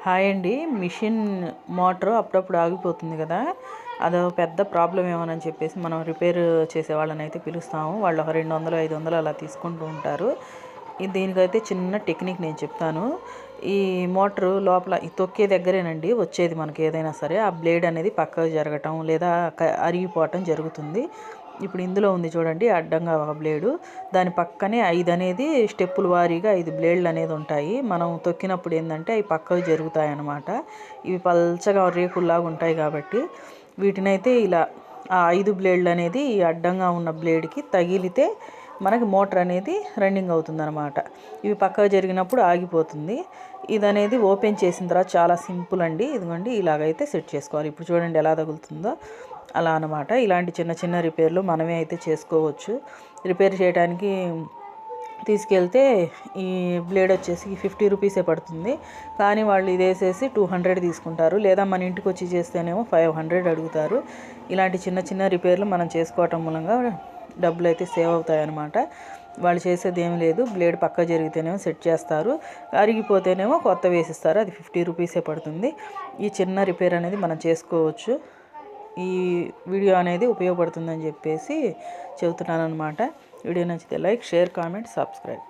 Hi అండి. Machine motor అప్పుడప్పుడు ఆగిపోతుంది కదా, అదో పెద్ద ప్రాబ్లం ఏమోనని చెప్పేసి మనం రిపేర్ చేసే వాళ్ళని అయితే పిలుస్తాము. వాళ్ళు ఒక 200 500 అలా తీసుకుంటూ ఉంటారు. దీనికైతే చిన్న టెక్నిక్ నేను చెప్తాను. ఈ మోటారు లోపల ఈ తొక్కే దగ్గరేనండి వచ్చేది మనకి ఏదైనా సరే. ఆ బ్లేడ్ అనేది పక్కకు జరగటం లేదా అరిగిపోవటం జరుగుతుంది. ఇప్పుడు ఇందులో ఉంది చూడండి అడ్డంగా ఒక బ్లేడు, దాని పక్కనే 5 అనేది స్టెప్పుల వారీగా 5 బ్లేడ్లు అనేది ఉంటాయి. మనం తొక్కినప్పుడు ఏంటంటే అవి పక్కకు జరుగుతాయి అన్నమాట. ఇవి పల్చగా రేకుల్లాగా ఉంటాయి కాబట్టి వీటినైతే ఇలా ఆ 5 బ్లేడ్లు అనేది ఈ అడ్డంగా ఉన్న బ్లేడ్కి తగిలితే మనకి మోటార్ అనేది రన్నింగ్ అవుతుందన్నమాట. ఇవి పక్కకు జరిగినప్పుడు ఆగిపోతుంది. ఇది అనేది ఓపెన్ చేసిన తర్వాత చాలా సింపుల్ అండి. ఇదిగోండి ఇలాగైతే సెట్ చేసుకోవాలి. ఇప్పుడు చూడండి ఎలా తగులుతుందో అలా అనమాట. ఇలాంటి చిన్న చిన్న రిపేర్లు మనమే అయితే చేసుకోవచ్చు. రిపేర్ చేయడానికి తీసుకెళ్తే ఈ బ్లేడ్ వచ్చేసి 50 రూపీసే పడుతుంది, కానీ వాళ్ళు ఇది వేసేసి 200 తీసుకుంటారు. లేదా మన ఇంటికి వచ్చి చేస్తేనేమో 500 అడుగుతారు. ఇలాంటి చిన్న చిన్న రిపేర్లు మనం చేసుకోవటం మూలంగా డబ్బులు అయితే సేవ్ అవుతాయి అన్నమాట. వాళ్ళు చేసేది ఏం లేదు, బ్లేడ్ పక్క జరిగితేనేమో సెట్ చేస్తారు, అరిగిపోతేనేమో కొత్త వేసిస్తారు. అది 50 రూపీసే పడుతుంది. ఈ చిన్న రిపేర్ అనేది మనం చేసుకోవచ్చు. ఈ వీడియో అనేది ఉపయోగపడుతుందని చెప్పేసి చెబుతున్నాను అనమాట. వీడియో నచ్చితే లైక్, షేర్, కామెంట్, సబ్స్క్రైబ్.